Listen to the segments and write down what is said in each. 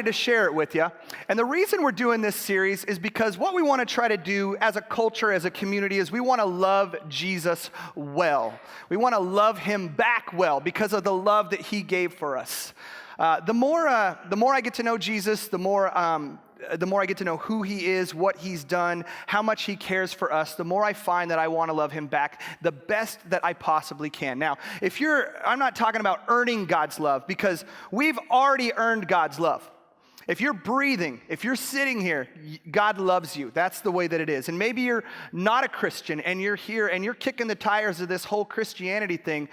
to share it with you. And the reason we're doing this series is because what we want to try to do as a culture, as a community, is we want to love Jesus well. We want to love him back well because of the love that he gave for us. The more I get to know Jesus, the more I get to know who he is, what he's done, how much he cares for us, the more I find that I want to love him back the best that I possibly can. Now, I'm not talking about earning God's love, because we've already earned God's love. If you're breathing, if you're sitting here, God loves you. That's the way that it is. And maybe you're not a Christian and you're here and you're kicking the tires of this whole Christianity thing.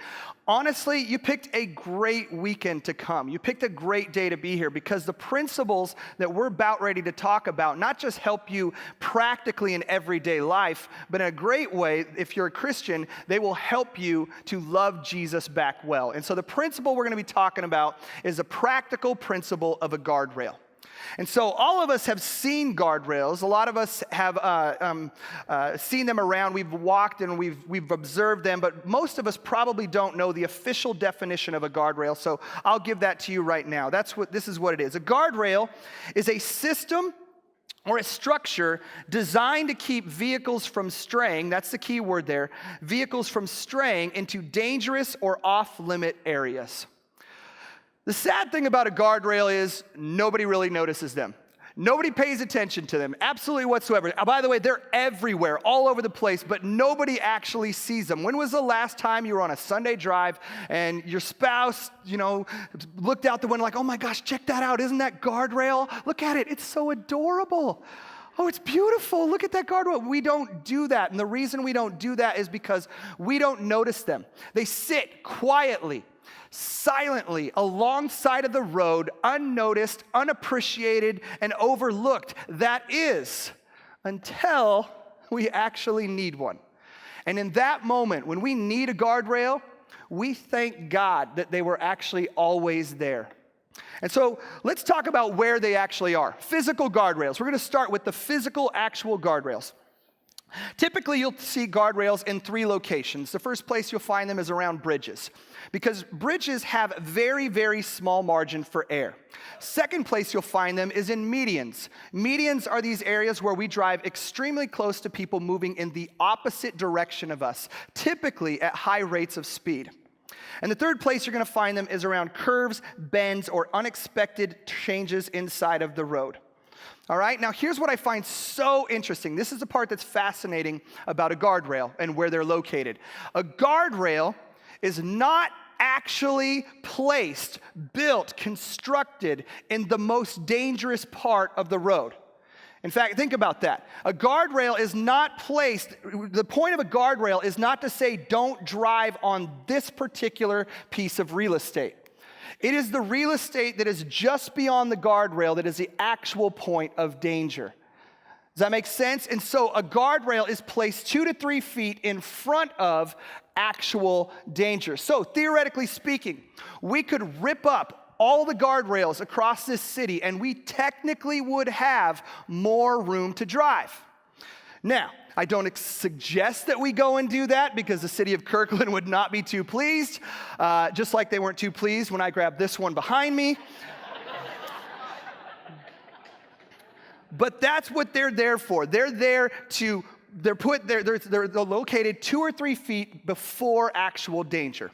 Honestly, you picked a great weekend to come. You picked a great day to be here, because the principles that we're about ready to talk about not just help you practically in everyday life, but in a great way, if you're a Christian, they will help you to love Jesus back well. And so the principle we're going to be talking about is a practical principle of a guardrail. And so all of us have seen guardrails. A lot of us have seen them around. We've walked and we've observed them, but most of us probably don't know the official definition of a guardrail. So I'll give that to you right now. This is what it is. A guardrail is a system or a structure designed to keep vehicles from straying, that's the key word there, vehicles from straying into dangerous or off-limit areas. The sad thing about a guardrail is nobody really notices them. Nobody pays attention to them, absolutely whatsoever. By the way, they're everywhere, all over the place, but nobody actually sees them. When was the last time you were on a Sunday drive and your spouse, looked out the window like, oh my gosh, check that out. Isn't that guardrail? Look at it. It's so adorable. Oh, it's beautiful. Look at that guardrail. We don't do that. And the reason we don't do that is because we don't notice them. They sit quietly, silently alongside of the road, unnoticed, unappreciated, and overlooked. That is, until we actually need one. And in that moment, when we need a guardrail, we thank God that they were actually always there. And so let's talk about where they actually are. Physical guardrails. We're going to start with the physical, actual guardrails. Typically, you'll see guardrails in 3 locations. The first place you'll find them is around bridges, because bridges have very, very small margin for error. Second place you'll find them is in medians. Medians are these areas where we drive extremely close to people moving in the opposite direction of us, typically at high rates of speed. And the third place you're going to find them is around curves, bends, or unexpected changes inside of the road. All right, now here's what I find so interesting. This is the part that's fascinating about a guardrail and where they're located. A guardrail is not actually placed, built, constructed in the most dangerous part of the road. In fact, think about that. A guardrail is not placed, the point of a guardrail is not to say don't drive on this particular piece of real estate. It is the real estate that is just beyond the guardrail that is the actual point of danger. Does that make sense? And so a guardrail is placed 2 to 3 feet in front of actual danger. So theoretically speaking, we could rip up all the guardrails across this city and we technically would have more room to drive. Now, I don't suggest that we go and do that, because the city of Kirkland would not be too pleased, just like they weren't too pleased when I grabbed this one behind me. But that's what they're there for. They're located 2 or 3 feet before actual danger.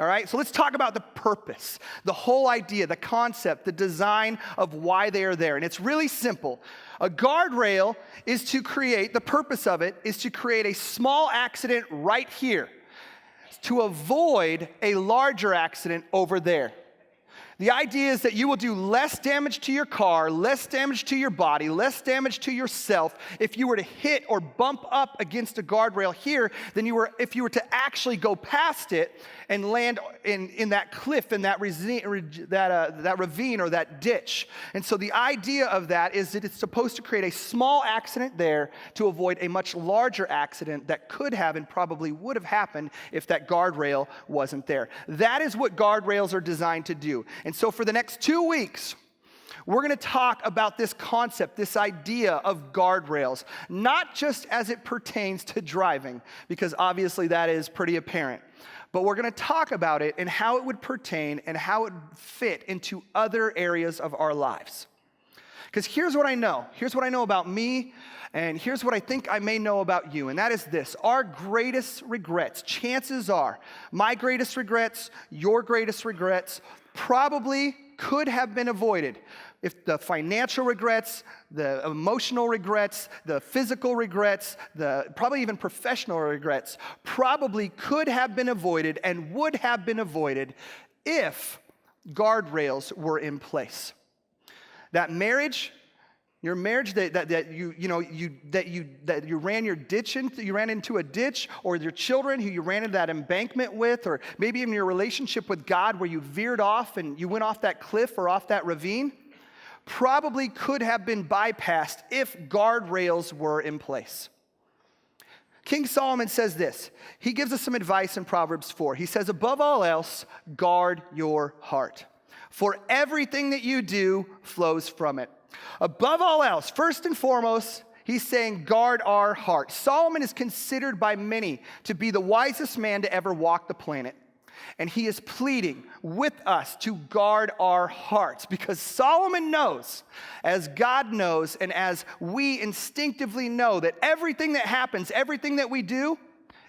All right, so let's talk about the purpose, the whole idea, the concept, the design of why they are there. And it's really simple. A guardrail is to create, the purpose of it is to create a small accident right here to avoid a larger accident over there. The idea is that you will do less damage to your car, less damage to your body, less damage to yourself if you were to hit or bump up against a guardrail here than if you were to actually go past it and land in that cliff, in that ravine or that ditch. And so the idea of that is that it's supposed to create a small accident there to avoid a much larger accident that could have and probably would have happened if that guardrail wasn't there. That is what guardrails are designed to do. And so for the next 2 weeks, we're going to talk about this concept, this idea of guardrails, not just as it pertains to driving, because obviously that is pretty apparent, but we're going to talk about it and how it would pertain and how it would fit into other areas of our lives. Because here's what I know. Here's what I know about me, and here's what I think I may know about you, and that is this. Our greatest regrets, chances are, my greatest regrets, your greatest regrets, probably could have been avoided. If the financial regrets, the emotional regrets, the physical regrets, probably even professional regrets, probably could have been avoided and would have been avoided if guardrails were in place. That marriage, your marriage that you ran into a ditch, or your children who you ran into that embankment with, or maybe even your relationship with God where you veered off and you went off that cliff or off that ravine, probably could have been bypassed if guardrails were in place. King Solomon says this. He gives us some advice in Proverbs 4. He says, above all else, guard your heart, for everything that you do flows from it. Above all else, first and foremost, he's saying guard our heart. Solomon is considered by many to be the wisest man to ever walk the planet. And he is pleading with us to guard our hearts, because Solomon knows, as God knows, and as we instinctively know, that everything that happens, everything that we do,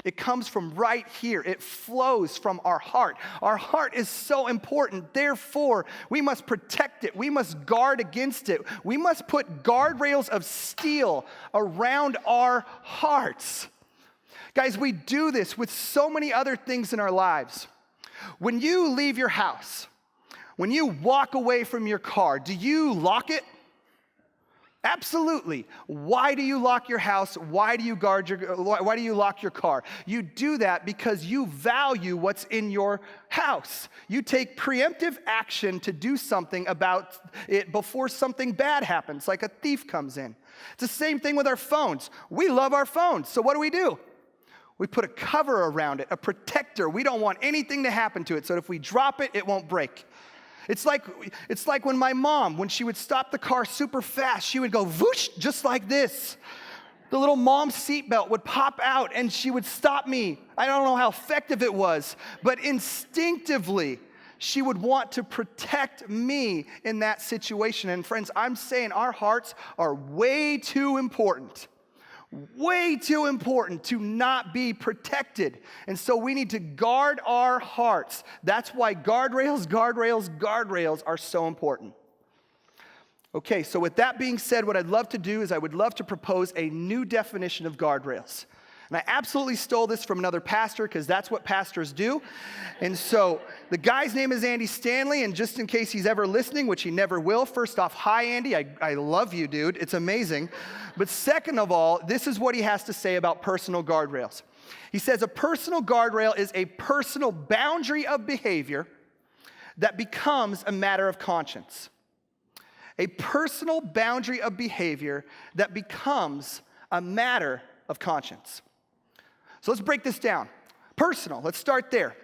it comes from right here. It flows from our heart. Our heart is so important. Therefore, we must protect it. We must guard against it. We must put guardrails of steel around our hearts. Guys, we do this with so many other things in our lives. When you leave your house, when you walk away from your car, do you lock it? Absolutely. Why do you lock your house? Why do you lock your car? You do that because you value what's in your house. You take preemptive action to do something about it before something bad happens, like a thief comes in. It's the same thing with our phones. We love our phones, so what do? We put a cover around it, a protector. We don't want anything to happen to it, so if we drop it, it won't break. It's like when my mom, when she would stop the car super fast, she would go whoosh, just like this. The little mom seatbelt would pop out and she would stop me. I don't know how effective it was, but instinctively, she would want to protect me in that situation. And friends, I'm saying our hearts are way too important to not be protected. And so we need to guard our hearts. That's why guardrails are so important. Okay, so with that being said, what I'd love to do is I would love to propose a new definition of guardrails. And I absolutely stole this from another pastor because that's what pastors do. And so the guy's name is Andy Stanley, and just in case he's ever listening, which he never will, first off, hi, Andy. I love you, dude. It's amazing. But second of all, this is what he has to say about personal guardrails. He says a personal guardrail is a personal boundary of behavior that becomes a matter of conscience. A personal boundary of behavior that becomes a matter of conscience. So let's break this down. Personal, let's start there.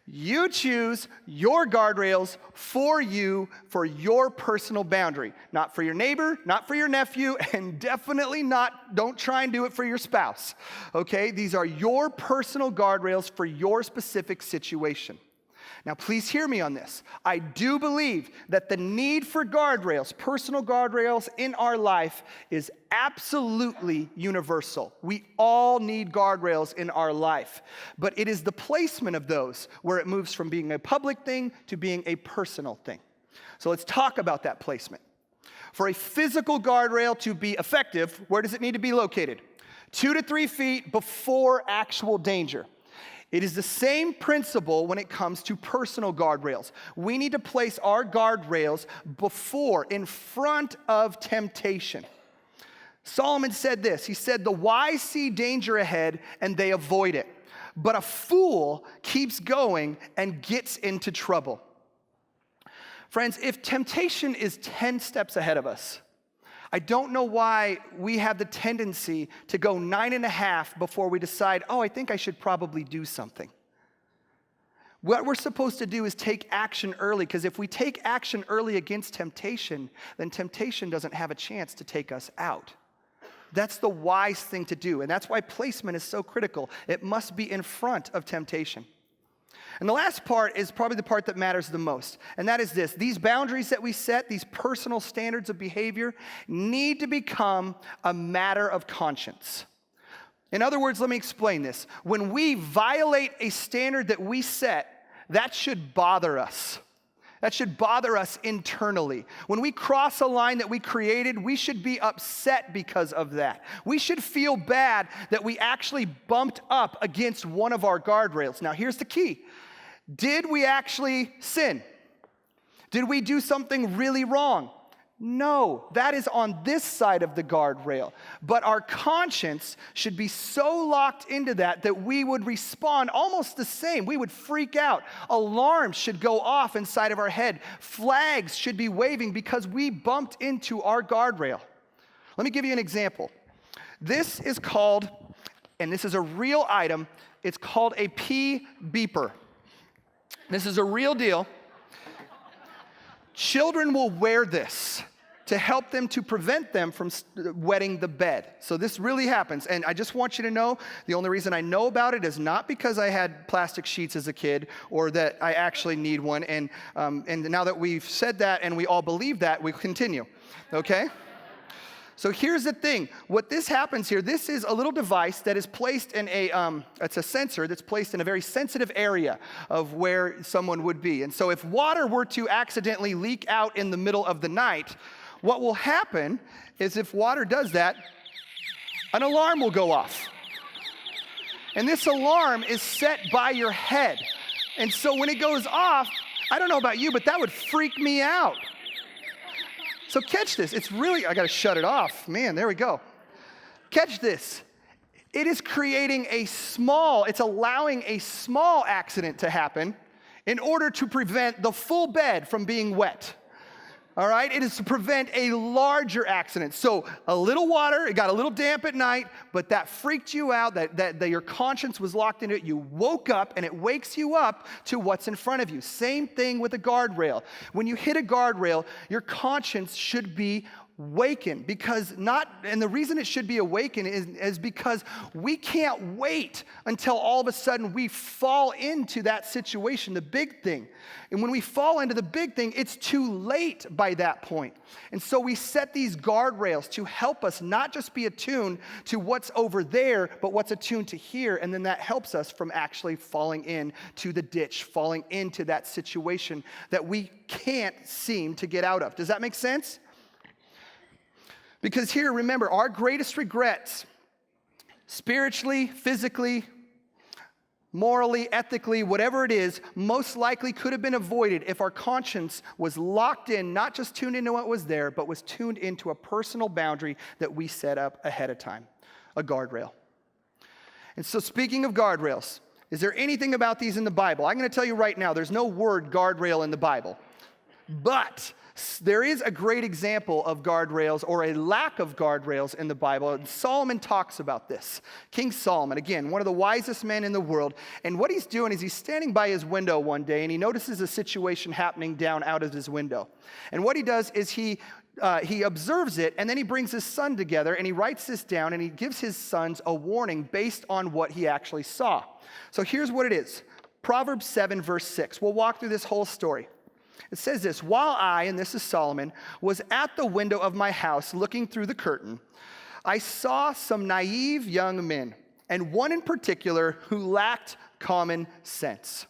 You choose your guardrails for you, for your personal boundary. Not for your neighbor, not for your nephew, and definitely don't try and do it for your spouse. Okay? These are your personal guardrails for your specific situation. Now, please hear me on this. I do believe that the need for guardrails, personal guardrails in our life, is absolutely universal. We all need guardrails in our life. But it is the placement of those where it moves from being a public thing to being a personal thing. So let's talk about that placement. For a physical guardrail to be effective, where does it need to be located? 2 to 3 feet before actual danger. It is the same principle when it comes to personal guardrails. We need to place our guardrails in front of temptation. Solomon said this. He said, the wise see danger ahead and they avoid it, but a fool keeps going and gets into trouble. Friends, if temptation is 10 steps ahead of us, I don't know why we have the tendency to go 9.5 before we decide, I think I should probably do something. What we're supposed to do is take action early, because if we take action early against temptation, then temptation doesn't have a chance to take us out. That's the wise thing to do, and that's why placement is so critical. It must be in front of temptation. And the last part is probably the part that matters the most, and that is this. These boundaries that we set, these personal standards of behavior, need to become a matter of conscience. In other words, let me explain this. When we violate a standard that we set, that should bother us. That should bother us internally. When we cross a line that we created, we should be upset because of that. We should feel bad that we actually bumped up against one of our guardrails. Now, here's the key. Did we actually sin? Did we do something really wrong? No, that is on this side of the guardrail. But our conscience should be so locked into that we would respond almost the same. We would freak out. Alarms should go off inside of our head. Flags should be waving because we bumped into our guardrail. Let me give you an example. This is called, and this is a real item, it's called a pee beeper. This is a real deal. Children will wear this to help them to prevent them from wetting the bed. So this really happens. And I just want you to know, the only reason I know about it is not because I had plastic sheets as a kid or that I actually need one. And now that we've said that and we all believe that, we continue. Okay? So here's the thing. What this happens here, this is a little device that is placed in it's a sensor that's placed in a very sensitive area of where someone would be. And so if water were to accidentally leak out in the middle of the night, what will happen is if water does that, an alarm will go off. And this alarm is set by your head. And so when it goes off, I don't know about you, but that would freak me out. So catch this. It's really, I got to shut it off. Man, there we go. Catch this. It is creating it's allowing a small accident to happen in order to prevent the full bed from being wet. All right? It is to prevent a larger accident. So a little water, it got a little damp at night, but that freaked you out, that your conscience was locked into it. You woke up, and it wakes you up to what's in front of you. Same thing with a guardrail. When you hit a guardrail, your conscience should be awakened and the reason it should be awakened is because we can't wait until all of a sudden we fall into that situation, the big thing. And when we fall into the big thing, it's too late by that point. And so we set these guardrails to help us not just be attuned to what's over there, but what's attuned to here. And then that helps us from actually falling into the ditch, falling into that situation that we can't seem to get out of. Does that make sense? Because here, remember, our greatest regrets, spiritually, physically, morally, ethically, whatever it is, most likely could have been avoided if our conscience was locked in, not just tuned into what was there, but was tuned into a personal boundary that we set up ahead of time, a guardrail. And so speaking of guardrails, is there anything about these in the Bible? I'm going to tell you right now, there's no word guardrail in the Bible. But there is a great example of guardrails or a lack of guardrails in the Bible. And Solomon talks about this. King Solomon, again, one of the wisest men in the world. And what he's doing is he's standing by his window one day and he notices a situation happening down out of his window. And what he does is he observes it, and then he brings his son together and he writes this down and he gives his sons a warning based on what he actually saw. So here's what it is. Proverbs 7 verse 6. We'll walk through this whole story. It says this, while I, and this is Solomon, was at the window of my house looking through the curtain, I saw some naive young men, and one in particular who lacked common sense.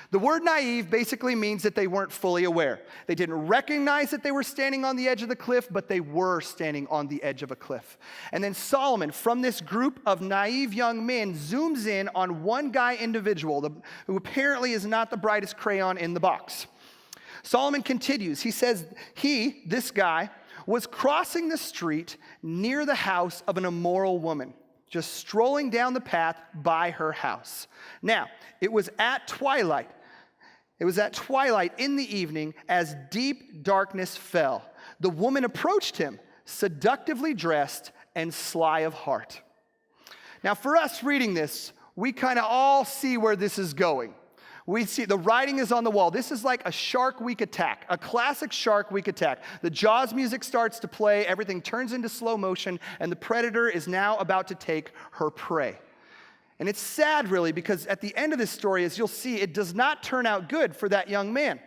The word naive basically means that they weren't fully aware. They didn't recognize that they were standing on the edge of the cliff, but they were standing on the edge of a cliff. And then Solomon, from this group of naive young men, zooms in on one guy individual who apparently is not the brightest crayon in the box. Solomon continues. He says this guy, was crossing the street near the house of an immoral woman, just strolling down the path by her house. Now, it was at twilight. It was at twilight in the evening as deep darkness fell. The woman approached him, seductively dressed and sly of heart. Now, for us reading this, we kind of all see where this is going. We see the writing is on the wall. This is like a Shark Week attack, a classic Shark Week attack. The Jaws music starts to play, everything turns into slow motion, and the predator is now about to take her prey. And it's sad, really, because at the end of this story, as you'll see, it does not turn out good for that young man.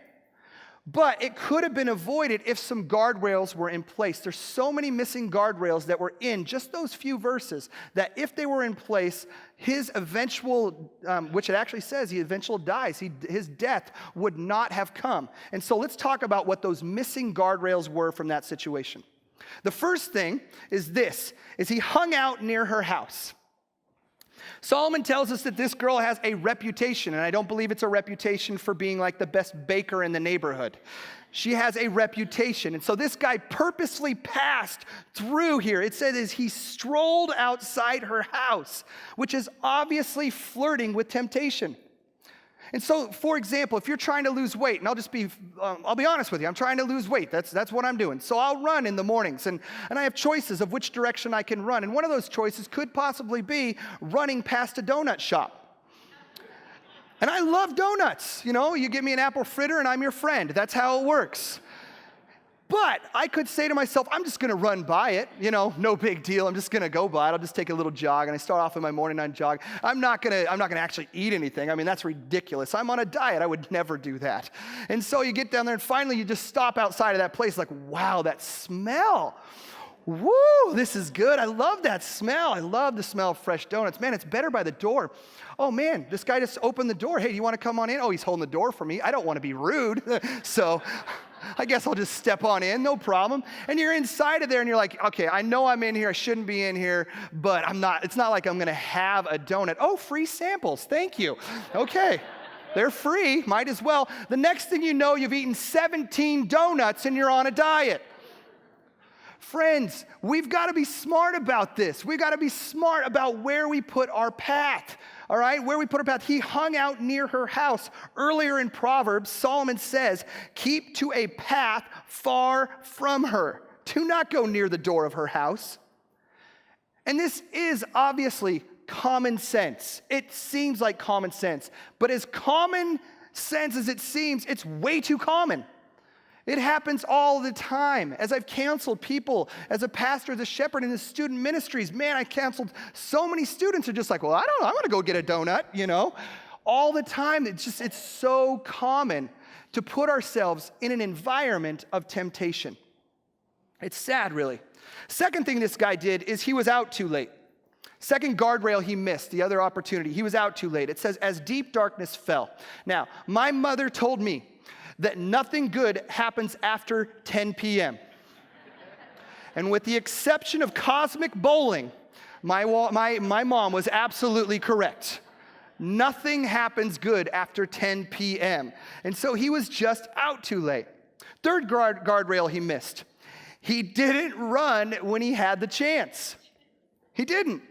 But it could have been avoided if some guardrails were in place. There's so many missing guardrails that were in just those few verses that if they were in place, his eventual, which it actually says he eventually dies, his death would not have come. And so let's talk about what those missing guardrails were from that situation. The first thing is this, is he hung out near her house. Solomon tells us that this girl has a reputation, and I don't believe it's a reputation for being like the best baker in the neighborhood. She has a reputation, and so this guy purposely passed through here. It says he strolled outside her house, which is obviously flirting with temptation. And so, for example, if you're trying to lose weight, and I'll be honest with you, I'm trying to lose weight. That's what I'm doing. So I'll run in the mornings, and I have choices of which direction I can run. And one of those choices could possibly be running past a donut shop. And I love donuts. You know, you give me an apple fritter and I'm your friend. That's how it works. But I could say to myself, I'm just going to run by it. You know, no big deal. I'm just going to go by it. I'll just take a little jog. And I start off with my morning night jog. I'm not going to actually eat anything. I mean, that's ridiculous. I'm on a diet. I would never do that. And so you get down there and finally you just stop outside of that place like, wow, that smell. Woo, this is good. I love that smell. I love the smell of fresh donuts. Man, it's better by the door. Oh man, this guy just opened the door. Hey, do you want to come on in? Oh, he's holding the door for me. I don't want to be rude. So I guess I'll just step on in, no problem. And you're inside of there and you're like, okay, I know I'm in here, I shouldn't be in here, but it's not like I'm gonna have a donut. Oh, free samples, thank you. Okay, they're free, might as well. The next thing you know, you've eaten 17 donuts and you're on a diet. Friends, we've got to be smart about this. We've got to be smart about where we put our path. All right, where we put our path. He hung out near her house. Earlier in Proverbs, Solomon says, keep to a path far from her. Do not go near the door of her house. And this is obviously common sense. It seems like common sense. But as common sense as it seems, it's way too common. It happens all the time. As I've counseled people, as a pastor, as a shepherd in the student ministries, man, I counseled so many students who are just like, well, I don't know, I want to go get a donut, you know. All the time, it's so common to put ourselves in an environment of temptation. It's sad, really. Second thing this guy did is he was out too late. Second guardrail he missed, the other opportunity. He was out too late. It says, as deep darkness fell. Now, my mother told me that nothing good happens after 10 p.m. And with the exception of cosmic bowling, my mom was absolutely correct. Nothing happens good after 10 p.m. And so he was just out too late. Third guardrail he missed. He didn't run when he had the chance. He didn't.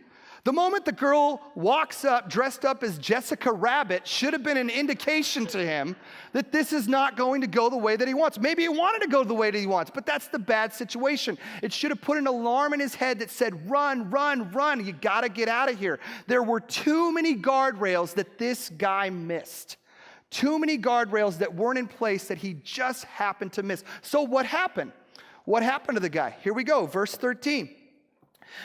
The moment the girl walks up dressed up as Jessica Rabbit should have been an indication to him that this is not going to go the way that he wants. Maybe he wanted to go the way that he wants, but that's the bad situation. It should have put an alarm in his head that said, run, run, run. You got to get out of here. There were too many guardrails that this guy missed. Too many guardrails that weren't in place that he just happened to miss. So what happened? What happened to the guy? Here we go, verse 13.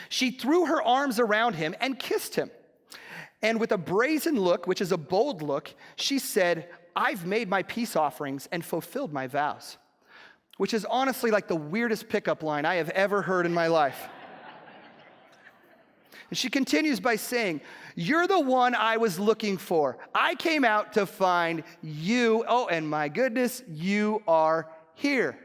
She threw her arms around him and kissed him. And with a brazen look, which is a bold look, she said, I've made my peace offerings and fulfilled my vows. Which is honestly like the weirdest pickup line I have ever heard in my life. And she continues by saying, you're the one I was looking for. I came out to find you. Oh, and my goodness, you are here.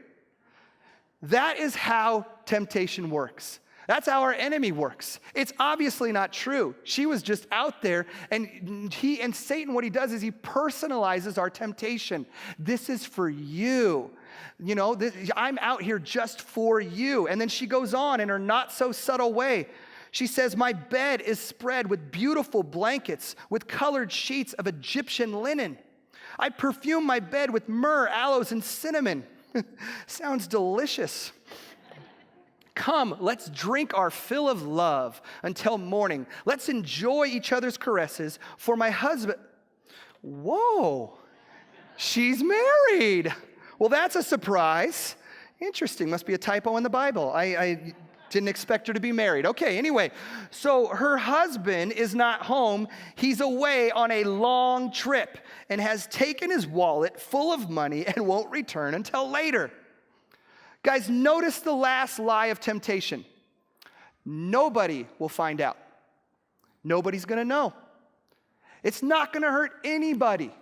That is how temptation works. That's how our enemy works. It's obviously not true. She was just out there, and Satan, what he does is he personalizes our temptation. This is for you. You know, I'm out here just for you. And then she goes on in her not so subtle way. She says, my bed is spread with beautiful blankets, with colored sheets of Egyptian linen. I perfume my bed with myrrh, aloes, and cinnamon. Sounds delicious. Come, let's drink our fill of love until morning. Let's enjoy each other's caresses, for my husband... Whoa, she's married. Well, that's a surprise. Interesting, must be a typo in the Bible. Didn't expect her to be married. Okay, anyway, so her husband is not home. He's away on a long trip and has taken his wallet full of money and won't return until later. Guys, notice the last lie of temptation. Nobody will find out. Nobody's going to know. It's not going to hurt anybody.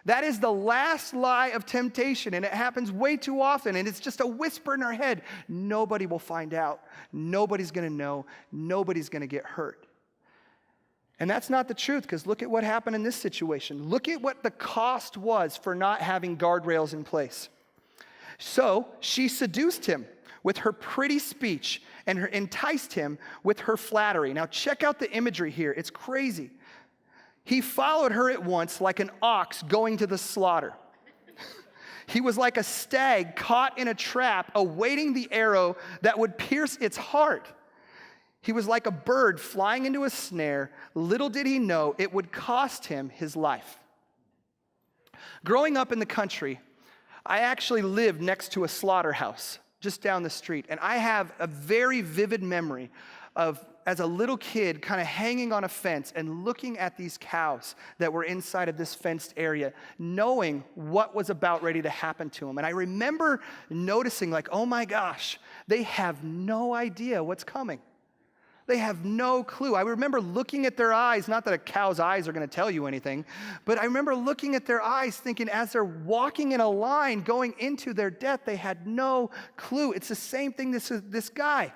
That is the last lie of temptation, and it happens way too often, and it's just a whisper in our head. Nobody will find out. Nobody's going to know. Nobody's going to get hurt. And that's not the truth, because look at what happened in this situation. Look at what the cost was for not having guardrails in place. So she seduced him with her pretty speech and enticed him with her flattery. Now check out the imagery here. It's crazy. He followed her at once like an ox going to the slaughter. He was like a stag caught in a trap, awaiting the arrow that would pierce its heart. He was like a bird flying into a snare. Little did he know it would cost him his life. Growing up in the country, I actually lived next to a slaughterhouse just down the street. And I have a very vivid memory of, as a little kid, kind of hanging on a fence and looking at these cows that were inside of this fenced area, knowing what was about ready to happen to them. And I remember noticing, like, oh my gosh, they have no idea what's coming. They have no clue. I remember looking at their eyes, not that a cow's eyes are going to tell you anything, but I remember looking at their eyes thinking as they're walking in a line going into their death, they had no clue. It's the same thing this guy.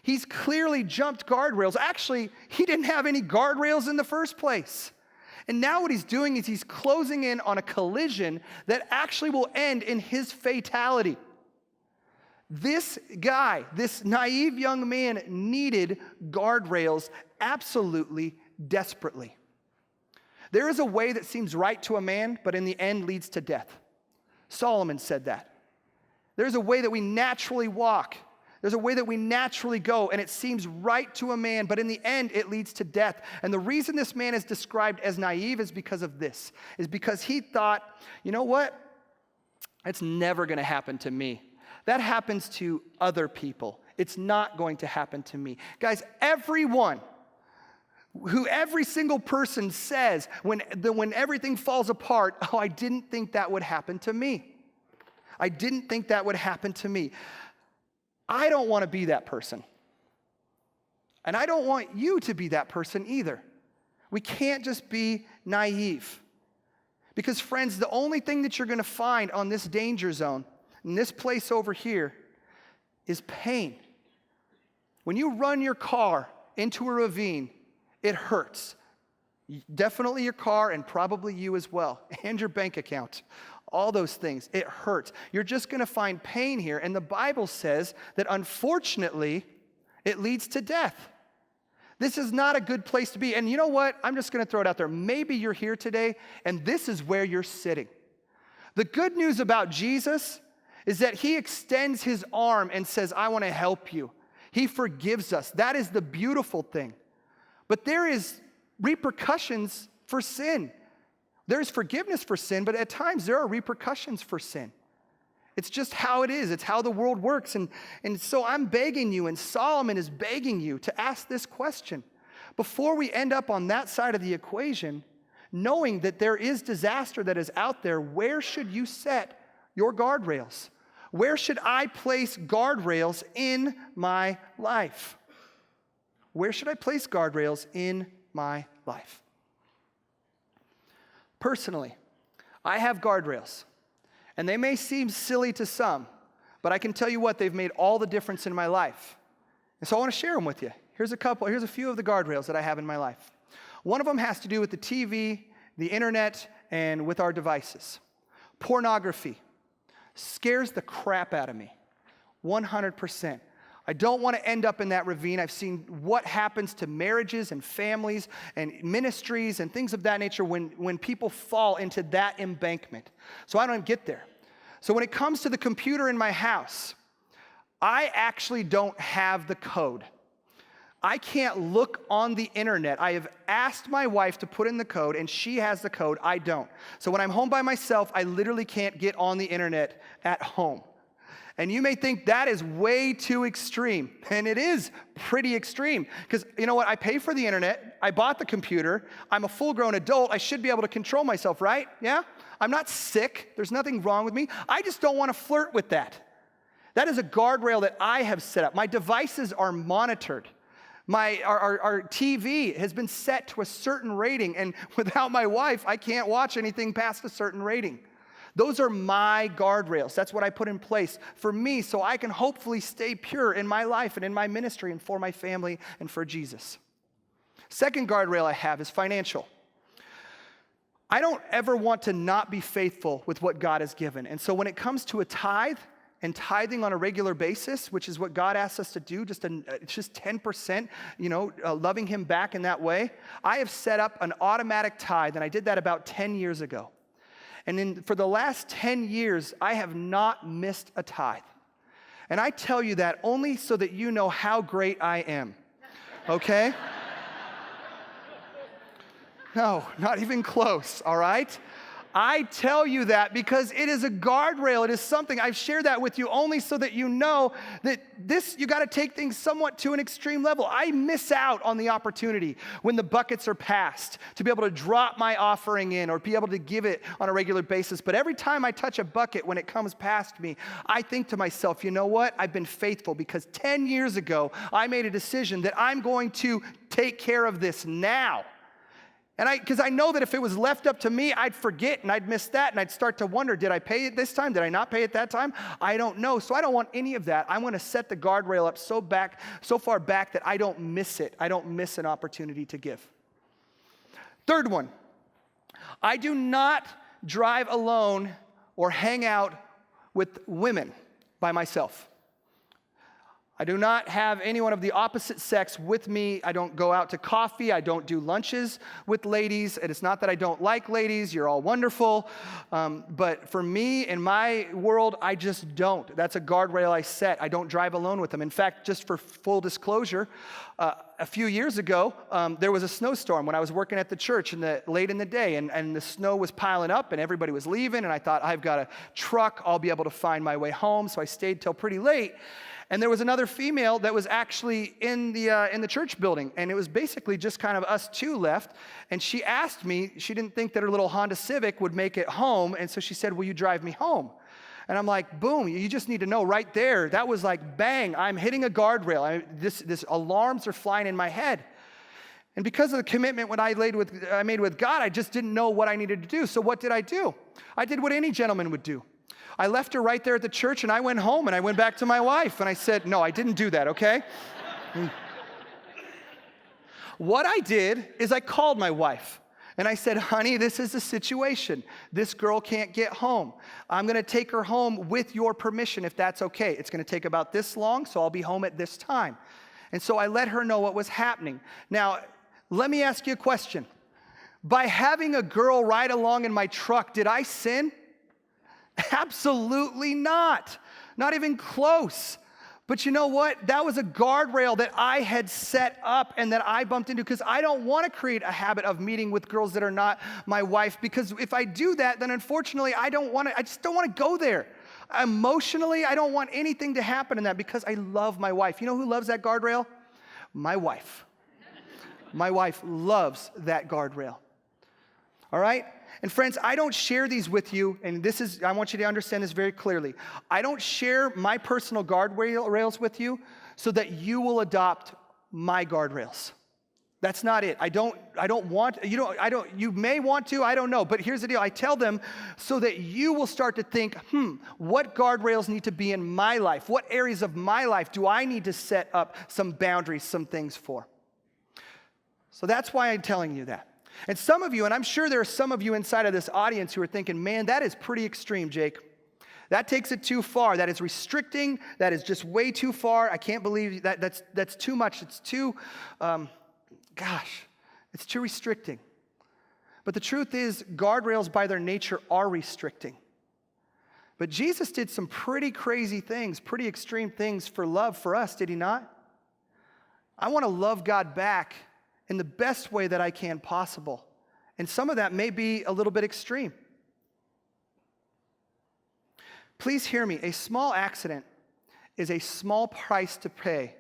He's clearly jumped guardrails. Actually, he didn't have any guardrails in the first place. And now what he's doing is he's closing in on a collision that actually will end in his fatality. This guy, this naive young man, needed guardrails absolutely desperately. There is a way that seems right to a man, but in the end leads to death. Solomon said that. There's a way that we naturally walk. There's a way that we naturally go, and it seems right to a man, but in the end, it leads to death. And the reason this man is described as naive is because of this, is because he thought, you know what? It's never going to happen to me. That happens to other people. It's not going to happen to me. Guys, every single person says when everything falls apart, oh, I didn't think that would happen to me. I didn't think that would happen to me. I don't want to be that person. And I don't want you to be that person either. We can't just be naive. Because friends, the only thing that you're going to find on this danger zone, in this place over here, is pain. When you run your car into a ravine, it hurts. Definitely your car and probably you as well, and your bank account. All those things, it hurts. You're just going to find pain here, and the Bible says that unfortunately, it leads to death. This is not a good place to be. And you know what? I'm just going to throw it out there. Maybe you're here today, and this is where you're sitting. The good news about Jesus is that he extends his arm and says, I want to help you. He forgives us. That is the beautiful thing. But there is repercussions for sin. There's forgiveness for sin, but at times there are repercussions for sin. It's just how it is. It's how the world works. And so I'm begging you, and Solomon is begging you to ask this question. Before we end up on that side of the equation, knowing that there is disaster that is out there, where should you set your guardrails? Where should I place guardrails in my life? Where should I place guardrails in my life? Personally, I have guardrails, and they may seem silly to some, but I can tell you what, they've made all the difference in my life. And so I want to share them with you. Here's a few of the guardrails that I have in my life. One of them has to do with the TV, the internet, and with our devices. Pornography scares the crap out of me, 100%. I don't want to end up in that ravine. I've seen what happens to marriages and families and ministries and things of that nature when people fall into that embankment. So I don't get there. So when it comes to the computer in my house, I actually don't have the code. I can't look on the internet. I have asked my wife to put in the code, and she has the code. I don't. So when I'm home by myself, I literally can't get on the internet at home. And you may think that is way too extreme. And it is pretty extreme. Because you know what? I pay for the internet. I bought the computer. I'm a full-grown adult. I should be able to control myself, right? Yeah? I'm not sick. There's nothing wrong with me. I just don't want to flirt with that. That is a guardrail that I have set up. My devices are monitored. Our TV has been set to a certain rating. And without my wife, I can't watch anything past a certain rating. Those are my guardrails. That's what I put in place for me so I can hopefully stay pure in my life and in my ministry and for my family and for Jesus. Second guardrail I have is financial. I don't ever want to not be faithful with what God has given. And so when it comes to a tithe and tithing on a regular basis, which is what God asks us to do, just 10%, loving him back in that way, I have set up an automatic tithe, and I did that about 10 years ago. And for the last 10 years, I have not missed a tithe. And I tell you that only so that you know how great I am, okay? No, not even close, all right? I tell you that because it is a guardrail. It is something. I've shared that with you only so that you know that you got to take things somewhat to an extreme level. I miss out on the opportunity when the buckets are passed to be able to drop my offering in or be able to give it on a regular basis. But every time I touch a bucket when it comes past me, I think to myself, you know what? I've been faithful because 10 years ago, I made a decision that I'm going to take care of this now. And because I know that if it was left up to me, I'd forget and I'd miss that and I'd start to wonder, did I pay it this time? Did I not pay it that time? I don't know. So I don't want any of that. I want to set the guardrail up so far back that I don't miss it. I don't miss an opportunity to give. Third one, I do not drive alone or hang out with women by myself. I do not have anyone of the opposite sex with me. I don't go out to coffee. I don't do lunches with ladies. And it's not that I don't like ladies. You're all wonderful. But for me, in my world, I just don't. That's a guardrail I set. I don't drive alone with them. In fact, just for full disclosure, a few years ago, there was a snowstorm when I was working at the church late in the day, and the snow was piling up, and everybody was leaving, and I thought, I've got a truck. I'll be able to find my way home. So I stayed till pretty late. And there was another female that was actually in the church building, and it was basically just kind of us two left. And she asked me, she didn't think that her little Honda Civic would make it home, and so she said, will you drive me home? And I'm like, boom, you just need to know right there, that was like, bang, I'm hitting a guardrail. This alarms are flying in my head. And because of the commitment I made with God, I just didn't know what I needed to do. So what did? I did what any gentleman would do. I left her right there at the church, and I went home, and I went back to my wife, and I said, no, I didn't do that, okay? What I did is I called my wife, and I said, honey, this is the situation. This girl can't get home. I'm going to take her home with your permission, if that's okay. It's going to take about this long, so I'll be home at this time. And so I let her know what was happening. Now, let me ask you a question. By having a girl ride along in my truck, did I sin? Absolutely not. Not even close. But you know what? That was a guardrail that I had set up and that I bumped into because I don't want to create a habit of meeting with girls that are not my wife, because if I do that, then unfortunately I just don't want to go there. Emotionally, I don't want anything to happen in that because I love my wife. You know who loves that guardrail? My wife. My wife loves that guardrail. All right? And friends, I don't share these with you, and I want you to understand this very clearly. I don't share my personal guardrails with you so that you will adopt my guardrails. That's not it. You may want to, I don't know, but here's the deal. I tell them so that you will start to think, what guardrails need to be in my life? What areas of my life do I need to set up some boundaries, some things for? So that's why I'm telling you that. And some of you, and I'm sure there are some of you inside of this audience who are thinking, man, that is pretty extreme, Jake. That takes it too far. That is restricting. That is just way too far. I can't believe that's too much. It's too, it's too restricting. But the truth is, guardrails by their nature are restricting. But Jesus did some pretty crazy things, pretty extreme things for love for us, did he not? I want to love God back in the best way that I can possible. And some of that may be a little bit extreme. Please hear me. A small accident is a small price to pay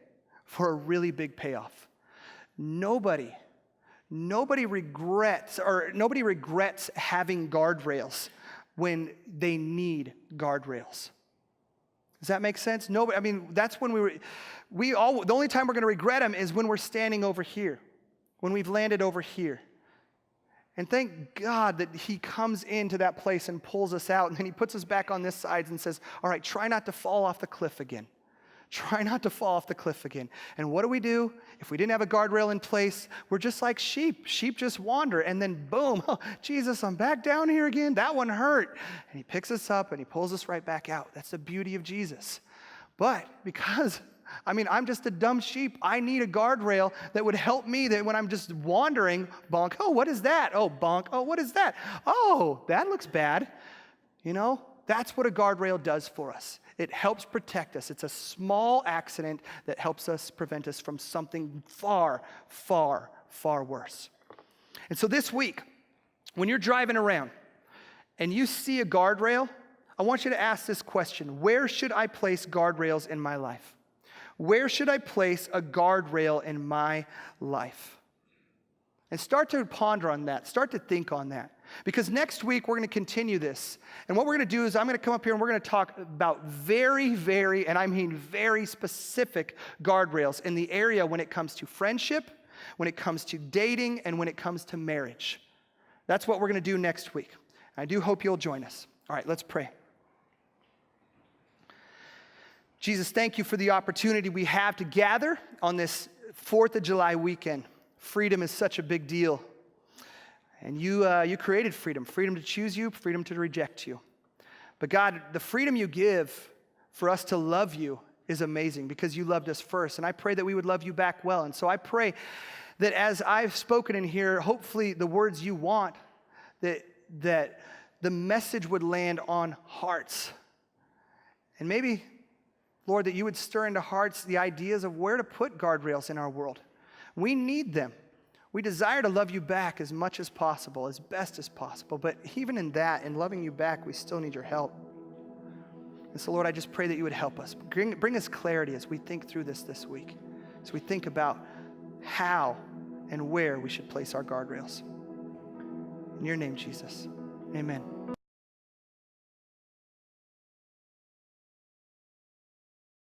for a really big payoff. Nobody regrets having guardrails when they need guardrails. Does that make sense? Nobody, I mean, that's when the only time we're going to regret them is when we're standing over here, when we've landed over here. And thank God that he comes into that place and pulls us out, and then he puts us back on this side and says, all right, try not to fall off the cliff again. Try not to fall off the cliff again. And what do? If we didn't have a guardrail in place, we're just like sheep. Sheep just wander, and then boom, oh, Jesus, I'm back down here again. That one hurt. And he picks us up and he pulls us right back out. That's the beauty of Jesus. But because, I'm just a dumb sheep, I need a guardrail that would help me that when I'm just wandering, bonk, oh, what is that? Oh, bonk, oh, what is that? Oh, that looks bad. That's what a guardrail does for us. It helps protect us. It's a small accident that helps us prevent us from something far, far, far worse. And so this week, when you're driving around and you see a guardrail, I want you to ask this question: where should I place guardrails in my life? Where should I place a guardrail in my life? And start to ponder on that. Start to think on that. Because next week, we're going to continue this. And what we're going to do is I'm going to come up here and we're going to talk about very, very, and I mean very specific guardrails in the area when it comes to friendship, when it comes to dating, and when it comes to marriage. That's what we're going to do next week. I do hope you'll join us. All right, let's pray. Jesus, thank you for the opportunity we have to gather on this 4th of July weekend. Freedom is such a big deal. And you created freedom to choose you, freedom to reject you. But God, the freedom you give for us to love you is amazing because you loved us first. And I pray that we would love you back well. And so I pray that as I've spoken in here, hopefully the words you want, that the message would land on hearts. And maybe, Lord, that you would stir into hearts the ideas of where to put guardrails in our world. We need them. We desire to love you back as much as possible, as best as possible. But even in that, in loving you back, we still need your help. And so, Lord, I just pray that you would help us. Bring us clarity as we think through this week, as we think about how and where we should place our guardrails. In your name, Jesus, amen.